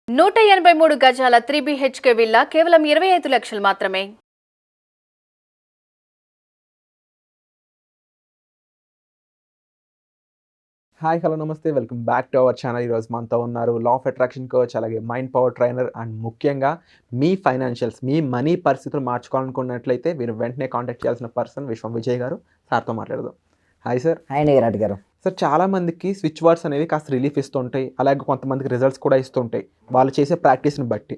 183 గజాల 3 BHK villa కేవలం 25 లక్షలు మాత్రమే. హాయ్ హలో నమస్తే, welcome back to our channel. ఈరోజు మనతో ఉన్నారు లా ఆఫ్ అట్రాక్షన్ కోచ్, అలాగే మైండ్ పవర్ ట్రైనర్ అండ్ ముఖ్యంగా మీ ఫైనాన్షియల్స్, మీ మనీ పరిస్థితులు మార్చుకోవాలనుకున్నట్లయితే మీరు వెంటనే కాంటాక్ట్ చేయాల్సిన పర్సన్ విశ్వం విజయ్ గారు. సార్తో మాట్లాడదాం. Hi sir. హాయ్ విరాట్ గారు. సార్, చాలామందికి స్విచ్ వర్డ్స్ అనేవి కాస్త రిలీఫ్ ఇస్తుంటాయి, అలాగే కొంతమందికి రిజల్ట్స్ కూడా ఇస్తుంటాయి వాళ్ళు చేసే ప్రాక్టీస్ని బట్టి.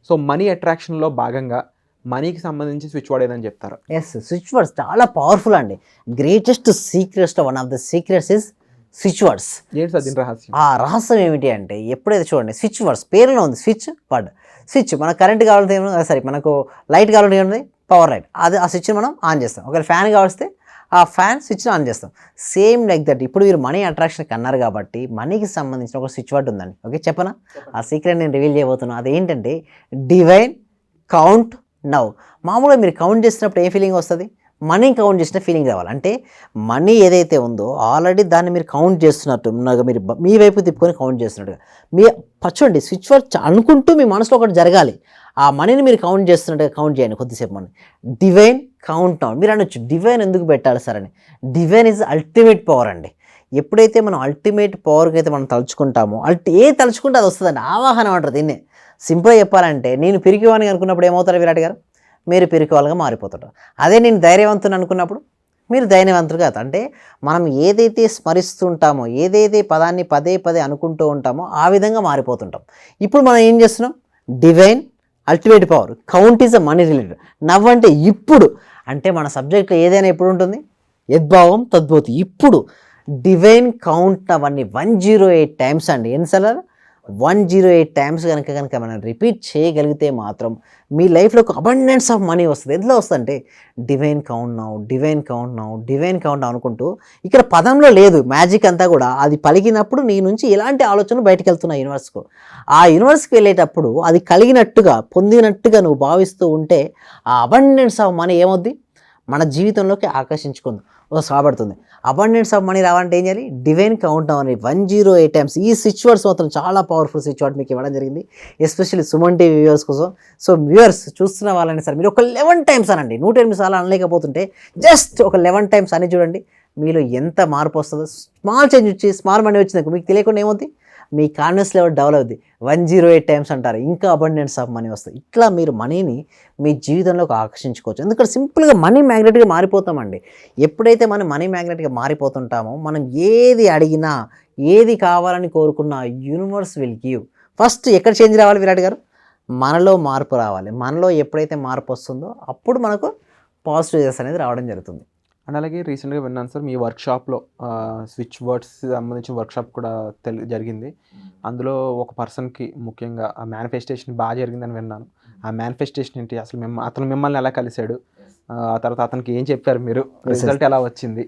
సో మనీ అట్రాక్షన్లో భాగంగా మనీకి సంబంధించి స్విచ్ వర్డ్ ఏదని చెప్తారు? ఎస్, స్విచ్ వర్డ్స్ చాలా పవర్ఫుల్ అండి. Greatest secrets, one of the secrets is switch words. ఏంటి సార్ దీని రహస్యం? ఆ రహస్యం ఏమిటి అంటే, ఎప్పుడైతే చూడండి స్విచ్ వర్డ్స్ పేరులో ఉంది స్విచ్ వర్డ్. స్విచ్ మనకు కరెంట్ కావాలంటే ఏమన్నా సరే, మనకు లైట్ కావాలంటే ఏముంది పవర్ లైట్, అది ఆ స్విచ్ని మనం ఆన్ చేస్తాం. ఒకవేళ ఫ్యాన్ కావలిస్తే ఆ ఫ్యాన్ స్విచ్ని ఆన్ చేస్తాం. సేమ్ లైక్ దట్ ఇప్పుడు మీరు మనీ అట్రాక్షన్కి అన్నారు కాబట్టి మనీకి సంబంధించిన ఒక స్విచ్ వర్డ్ ఉందండి. ఓకే, చెప్పనా? ఆ సీక్రెట్ నేను రివీల్ చేయబోతున్నాను. అదేంటంటే డివైన్ కౌంట్ నౌ. మామూలుగా మీరు కౌంట్ చేసినప్పుడు ఏ ఫీలింగ్ వస్తుంది? మనీ కౌంట్ చేసిన ఫీలింగ్ రావాలి. అంటే మనీ ఏదైతే ఉందో ఆల్రెడీ దాన్ని మీరు కౌంట్ చేస్తున్నట్టు, మీరు మీ వైపు తిప్పుకొని కౌంట్ చేస్తున్నట్టుగా మీ చూడండి స్విచ్ వర్డ్ అనుకుంటూ మీ మనసులో ఒకటి జరగాలి. ఆ మనీని మీరు కౌంట్ చేస్తున్నట్టుగా కౌంట్ చేయండి కొద్దిసేపు. Money divine count now. మీరు అనొచ్చు డివైన్ ఎందుకు పెట్టాలి సార్ అని. డివైన్ ఈజ్ అల్టిమేట్ పవర్ అండి. ఎప్పుడైతే మనం అల్టిమేట్ పవర్కి అయితే మనం తలుచుకుంటామో, ఏది తలుచుకుంటే అది వస్తుందండి. ఆవాహనం అంటారు దీన్నే. సింపుల్గా చెప్పాలంటే, నేను పిరికివాని అనుకున్నప్పుడు ఏమవుతారు విరాట్ గారు? మీరు పిరికివాళ్ళగా మారిపోతుంటారు. అదే నేను ధైర్యవంతుని అనుకున్నప్పుడు మీరు ధైర్యవంతులుగా. అంటే మనం ఏదైతే స్మరిస్తుంటామో, ఏదైతే పదాన్ని పదే పదే అనుకుంటూ ఉంటామో ఆ విధంగా మారిపోతుంటాం. ఇప్పుడు మనం ఏం చేస్తున్నాం? Divine ultimate power. Count is a money related. Now అంటే ఇప్పుడు, అంటే మన సబ్జెక్ట్లో ఏదైనా ఎప్పుడు ఉంటుంది? యద్భావం తద్భూతి. ఇప్పుడు డివైన్ కౌంట్ అవన్నీ 108 టైమ్స్ అండి. ఎన్నిసార్లు? 108 టైమ్స్ కనుక మనం రిపీట్ చేయగలిగితే మాత్రం మీ లైఫ్లో ఒక అబండెన్స్ ఆఫ్ మనీ వస్తుంది. ఎందులో వస్తుందంటే divine count now, divine count now, divine count now అనుకుంటూ. ఇక్కడ పదంలో లేదు మ్యాజిక్, అంతా కూడా అది పలికినప్పుడు నీ నుంచి ఎలాంటి ఆలోచనలు బయటకు వెళ్తున్నాయి యూనివర్స్కు. ఆ యూనివర్స్కి వెళ్ళేటప్పుడు అది కలిగినట్టుగా, పొందినట్టుగా నువ్వు భావిస్తూ ఉంటే ఆ అబండెన్స్ ఆఫ్ మనీ ఏమవుద్ది? మన జీవితంలోకి ఆకర్షించుకుంది, సాబడుతుంది. అబండెన్స్ ఆఫ్ మనీ రావాలంటే ఏం చేయాలి? Divine count down 108 times. ఈ స్విచ్ వర్డ్స్ మాత్రం చాలా పవర్ఫుల్ స్విచ్ వర్డ్ మీకు ఇవ్వడం జరిగింది, ఎస్పెషల్లీ సుమన్ టీవీ వ్యూవర్స్ కోసం. సో వ్యూవర్స్ చూస్తున్న వాళ్ళని సార్ మీరు ఒక 11 టైమ్స్ అనండి. 108 సార్లు అనలేకపోతుంటే జస్ట్ ఒక 11 టైమ్స్ అని చూడండి, మీలో ఎంత మార్పు వస్తుందో. స్మాల్ చేంజ్ వచ్చి స్మాల్ మనీ వచ్చింది మీకు తెలియకుండా ఏమవుతుంది? మీ కాన్ఫిడెన్స్ లెవెల్ డెవలప్ అవుద్ది. 108 టైమ్స్ అంటారు, ఇంకా అబండెన్స్ ఆఫ్ మనీ వస్తుంది. ఇట్లా మీరు మనీని మీ జీవితంలోకి ఆకర్షించుకోవచ్చు. ఎందుకంటే సింపుల్గా మనీ మ్యాగ్నెట్గా మారిపోతామండి. ఎప్పుడైతే మనం మనీ మ్యాగ్నెట్గా మారిపోతుంటామో, మనం ఏది అడిగినా, ఏది కావాలని కోరుకున్నా యూనివర్స్ విల్ గివ్. ఫస్ట్ ఎక్కడ చేంజ్ రావాలి విరాట్ గారు? మనలో మార్పు రావాలి. మనలో ఎప్పుడైతే మార్పు వస్తుందో అప్పుడు మనకు పాజిటివ్ అనేది రావడం జరుగుతుంది. అండ్ అలాగే రీసెంట్గా విన్నాను సార్, మీ వర్క్షాప్లో స్విచ్ వర్డ్స్ సంబంధించిన వర్క్షాప్ కూడా జరిగింది. అందులో ఒక పర్సన్కి ముఖ్యంగా ఆ మేనిఫెస్టేషన్ బాగా జరిగిందని విన్నాను. ఆ మేనిఫెస్టేషన్ ఏంటి అసలు? అతను మిమ్మల్ని ఎలా కలిశాడు, ఆ తర్వాత అతనికి ఏం చెప్పారు మీరు, రిజల్ట్ ఎలా వచ్చింది?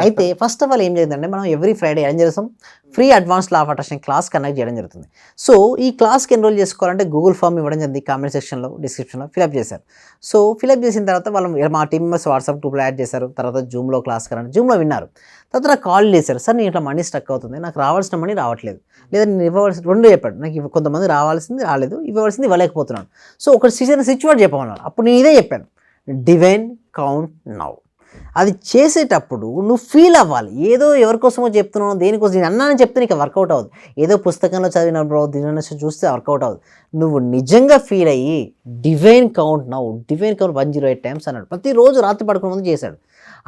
అయితే ఫస్ట్ ఆఫ్ ఆల్ ఏం జరిగిందంటే, మనం ఎవ్రీ ఫ్రైడే ఏం చేస్తాం? Free advance law of attraction class conduct చేయడం జరుగుతుంది. సో ఈ క్లాస్కి ఎన్రోల్ చేసుకోవాలంటే గూగుల్ ఫామ్ ఇవ్వడం జరిగింది. కామెంట్ సెక్షన్లో, డిస్క్రిప్షన్లో ఫిలప్ చేశారు. సో ఫిలప్ చేసిన తర్వాత వాళ్ళు మా టీమ్ మెంబర్స్ వాట్సాప్ గ్రూప్లో యాడ్ చేశారు. తర్వాత జూమ్లో క్లాస్ కరండి, జూమ్లో విన్నారు. తర్వాత నాకు కాల్ చేశారు, సార్ నేను ఇట్లా మనీ స్టక్ అవుతుంది, నాకు రావాల్సిన మనీ రావట్లేదు, లేదా నేను ఇవ్వవలసిన, రెండు చెప్పాడు. నాకు కొంతమంది రావాల్సింది రాలేదు, ఇవ్వవలసింది ఇవ్వలేకపోతున్నాను. సో ఒక స్విచ్ వర్డ్ చెప్పమన్నారు. అప్పుడు నేను ఇదే చెప్పాను, డివైన్ కౌంట్ నౌ. అది చేసేటప్పుడు నువ్వు ఫీల్ అవ్వాలి. ఏదో ఎవరికోసమో చెప్తున్నావు, దేనికోసం నేను అన్నానని చెప్తే నీకు వర్కౌట్ అవ్వదు. ఏదో పుస్తకంలో చదివిన దీని చూస్తే వర్కౌట్ అవ్వదు. నువ్వు నిజంగా ఫీల్ అయ్యి divine count now, divine count 108 times అన్నాడు. ప్రతిరోజు రాత్రి పడుకునే ముందు చేశాడు.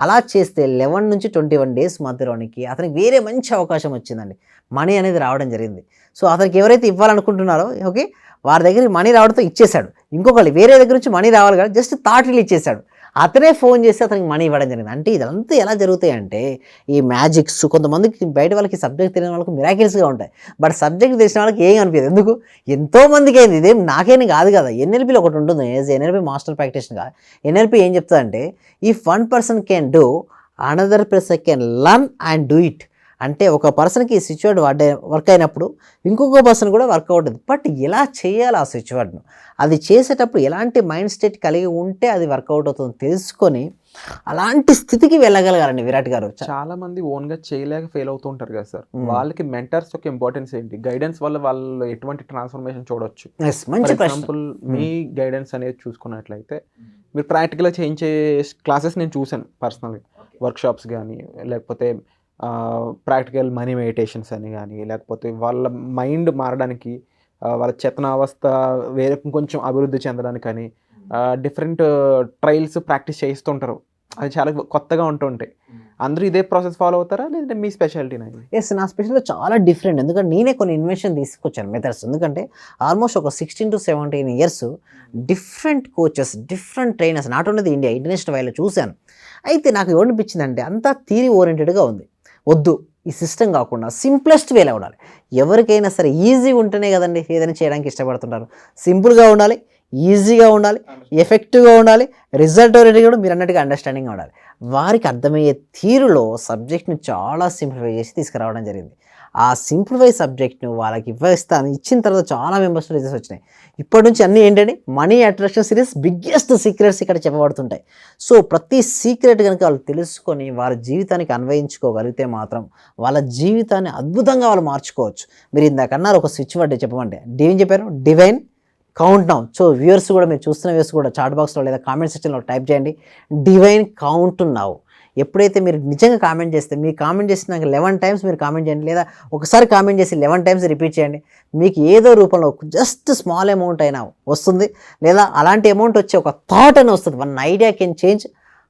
అలా చేస్తే 11 నుంచి 21 డేస్ మధ్యలోనికి అతనికి వేరే మంచి అవకాశం వచ్చిందండి. మనీ అనేది రావడం జరిగింది. సో అతనికి ఎవరైతే ఇవ్వాలనుకుంటున్నారో, ఓకే, వారి దగ్గరికి మనీ రావడంతో ఇచ్చేశాడు. ఇంకొకళ్ళు వేరే దగ్గర నుంచి మనీ రావాలి కదా, జస్ట్ థాట్ రిలీజ్ చేశాడు. అతనే ఫోన్ చేసి అతనికి మనీ ఇవ్వడం జరిగింది. అంటే ఇదంతా ఎలా జరుగుతాయంటే, ఈ మ్యాజిక్స్ కొంతమందికి బయట వాళ్ళకి సబ్జెక్ట్ తెలియని వాళ్ళకి మిరాకిల్స్గా ఉంటాయి. బట్ సబ్జెక్ట్ తెలిసిన వాళ్ళకి ఏం అనిపించదు. ఎందుకు? ఎంతోమందికి అయింది. ఇదేం నాకేం కాదు కదా. ఎన్ఎల్పీలో ఒకటి ఉంటుంది, ఎన్ఎల్పీ మాస్టర్ ప్రాక్టీషనర్గా. ఎన్ఎల్పీ ఏం చెప్తుందంటే, if one person can do, another person can learn and do it. అంటే ఒక పర్సన్కి స్విచ్ వర్డ్ వర్క్ అయినప్పుడు ఇంకొక పర్సన్ కూడా వర్క్ అవుతుంది. బట్ ఎలా చేయాలి ఆ స్విచ్ వర్డ్ను? అది చేసేటప్పుడు ఎలాంటి మైండ్ స్టేట్ కలిగి ఉంటే అది వర్కౌట్ అవుతుందో తెలుసుకొని అలాంటి స్థితికి వెళ్ళగలగాలండి విరాట్ గారు. చాలా మంది ఓన్ గా చేయలేక ఫెయిల్ అవుతూ ఉంటారు కదా సార్. వాళ్ళకి మెంటర్స్ యొక్క ఇంపార్టెన్స్ ఏంటి, గైడెన్స్ వల్ల వాళ్ళు ఎటువంటి ట్రాన్స్ఫర్మేషన్ చూడొచ్చు. Yes, మంచి ఫర్ ఎగ్జాంపుల్ మీ గైడెన్స్ అనేది చూసుకున్నట్లయితే మీరు ప్రాక్టికల్గా చేయించే క్లాసెస్ నేను చూశాను పర్సనల్గా, వర్క్షాప్స్ కానీ లేకపోతే ప్రాక్టికల్ మనీ మెడిటేషన్స్ అని కానీ, లేకపోతే వాళ్ళ మైండ్ మారడానికి వాళ్ళ చేతనావస్థ వేరే కొంచెం అభివృద్ధి చెందడానికి కానీ డిఫరెంట్ ట్రయల్స్ ప్రాక్టీస్ చేస్తుంటారు. అది చాలా కొత్తగా ఉంటుంటాయి. అందరూ ఇదే ప్రాసెస్ ఫాలో అవుతారా లేదంటే మీ స్పెషాలిటీనా? ఎస్, నా స్పెషల్ చాలా డిఫరెంట్. ఎందుకంటే నేనే కొన్ని ఇన్వెన్షన్ తీసుకొచ్చాను మెథడ్స్. ఎందుకంటే ఆల్మోస్ట్ ఒక 16 to 17 years different coaches, different trainers, not only India, international వైలో చూశాను. అయితే నాకు ఏమనిపించిందంటే అంతా థియరీ ఓరియంటెడ్గా ఉంది. వద్దు, ఈ సిస్టమ్ కాకుండా సింప్లెస్ట్ వేలో ఉండాలి. ఎవరికైనా సరే ఈజీగా ఉంటేనే కదండి ఏదైనా చేయడానికి ఇష్టపడుతుంటారు. సింపుల్గా ఉండాలి, ఈజీగా ఉండాలి, ఎఫెక్టివ్గా ఉండాలి, రిజల్ట్ ఓరియంటెడ్ కూడా మీరు అన్నట్టుగా అండర్స్టాండింగ్గా ఉండాలి. వారికి అర్థమయ్యే తీరులో సబ్జెక్ట్ని చాలా సింప్లిఫై చేసి తీసుకురావడం జరిగింది. ఆ సింప్లిఫై సబ్జెక్ట్ను వాళ్ళకి ఇచ్చిన తర్వాత చాలా మెంబర్స్ రిజల్ట్స్ వచ్చినాయి. ఇప్పటి నుంచి అన్నీ ఏంటంటే money attraction series biggest secrets ఇక్కడ చెప్పబడుతుంటాయి. సో ప్రతి సీక్రెట్ కనుక వాళ్ళు తెలుసుకొని వాళ్ళ జీవితానికి అన్వయించుకోగలిగితే మాత్రం వాళ్ళ జీవితాన్ని అద్భుతంగా వాళ్ళు మార్చుకోవచ్చు. మీరు ఇందాకన్నారు ఒక స్విచ్ వర్డ్ చెప్పమంటే ఏం చెప్పారు? Divine count now. So viewers కూడా, మీరు చూస్తున్న వ్యూవర్స్ కూడా చాట్ బాక్స్లో లేదా కామెంట్ సెక్షన్లో టైప్ చేయండి డివైన్ కౌంట్ నౌ. ఎప్పుడైతే మీరు నిజంగా కామెంట్ చేస్తే, మీరు కామెంట్ చేసినాక 11 times మీరు కామెంట్ చేయండి, లేదా ఒకసారి కామెంట్ చేసి 11 times రిపీట్ చేయండి. మీకు ఏదో రూపంలో జస్ట్ స్మాల్ అమౌంట్ అయినా వస్తుంది, లేదా అలాంటి అమౌంట్ వచ్చి ఒక థాట్ అని వస్తుంది. One idea can change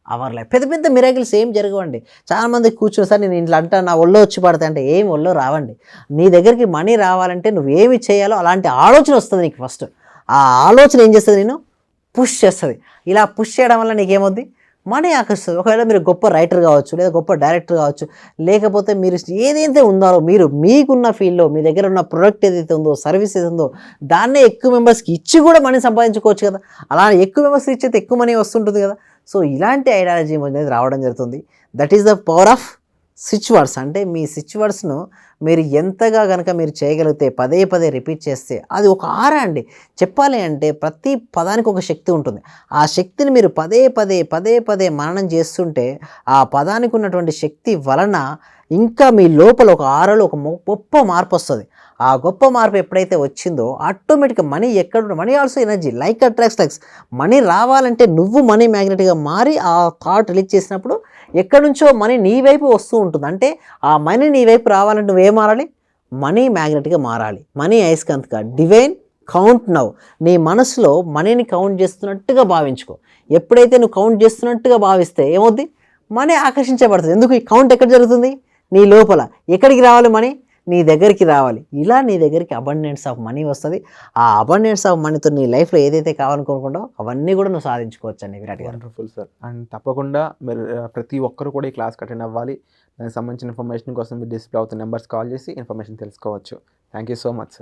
our life. పెద్ద పెద్ద మిరాకిల్స్ ఏం జరగవండి. చాలామంది కూర్చొని సార్ నేను ఇంట్లో అంటా నా ఒళ్ళో వచ్చి పడతాయి అంటే ఏం ఒళ్ళో రావండి. నీ దగ్గరికి మనీ రావాలంటే నువ్వేమి చేయాలో అలాంటి ఆలోచన వస్తుంది నీకు. ఫస్ట్ ఆ ఆలోచన ఏం చేస్తుంది? నేను పుష్ చేస్తుంది. ఇలా పుష్ చేయడం వల్ల నీకేమవుద్ది? మనీ ఆకర్షిస్తుంది. ఒకవేళ మీరు గొప్ప రైటర్ కావచ్చు, లేదా గొప్ప డైరెక్టర్ కావచ్చు, లేకపోతే మీరు ఏదైతే ఉందో మీరు మీకున్న ఫీల్డ్లో మీ దగ్గర ఉన్న ప్రొడక్ట్ ఏదైతే ఉందో, సర్వీస్ ఏదైతే ఉందో దాన్నే ఎక్కువ మెంబర్స్కి ఇచ్చి కూడా మనీ సంపాదించుకోవచ్చు కదా. అలా ఎక్కువ మెంబర్స్కి ఇచ్చేది ఎక్కువ మనీ వస్తుంటుంది కదా. సో ఇలాంటి ఐడియాలజీ అనేది రావడం జరుగుతుంది. That is the power off switch words. అంటే మీ స్విచ్ వర్డ్స్ను మీరు ఎంతగా కనుక మీరు చేయగలిగితే, పదే పదే రిపీట్ చేస్తే అది ఒక ఆరా అండి. చెప్పాలి అంటే ప్రతి పదానికి ఒక శక్తి ఉంటుంది. ఆ శక్తిని మీరు పదే పదే మననం చేస్తుంటే ఆ పదానికి ఉన్నటువంటి శక్తి వలన ఇంకా మీ లోపల ఒక ఆరలో ఒక గొప్ప మార్పు వస్తుంది. ఆ గొప్ప మార్పు ఎప్పుడైతే వచ్చిందో ఆటోమేటిక్గా మనీ ఎక్కడ, money also energy, like attracts likes. Money రావాలంటే నువ్వు మనీ మ్యాగ్నెట్గా మారి ఆ థాట్ రిలీజ్ చేసినప్పుడు ఎక్కడి నుంచో మనీ నీ వైపు వస్తూ ఉంటుంది. అంటే ఆ మనీ నీ వైపు రావాలంటే నువ్వేం మారాలి? మనీ మ్యాగ్నెట్గా మారాలి, మనీ అయస్కాంత్గా. Divine count now. నీ మనసులో మనీని కౌంట్ చేస్తున్నట్టుగా భావించుకో. ఎప్పుడైతే నువ్వు కౌంట్ చేస్తున్నట్టుగా భావిస్తే ఏమవుద్ది? మనీ ఆకర్షించబడుతుంది. ఎందుకు? ఈ కౌంట్ ఎక్కడ జరుగుతుంది? నీ లోపల. ఎక్కడికి రావాలి మనీ? నీ దగ్గరికి రావాలి. ఇలా నీ దగ్గరికి అబండెన్స్ ఆఫ్ మనీ వస్తుంది. ఆ అబండెన్స్ ఆఫ్ మనీతో నీ లైఫ్లో ఏదైతే కావాలనుకుంటావో అవన్నీ కూడా నువ్వు సాధించుకోవచ్చు అండి విరాట్ గారు. Wonderful sir. అండ్ తప్పకుండా మీరు ప్రతి ఒక్కరు కూడా ఈ క్లాస్కి అటెండ్ అవ్వాలి. దానికి సంబంధించిన ఇన్ఫర్మేషన్ కోసం మీరు డిస్ప్లే అవుతున్న నెంబర్స్ కాల్ చేసి ఇన్ఫర్మేషన్ తెలుసుకోవచ్చు. Thank you so much sir.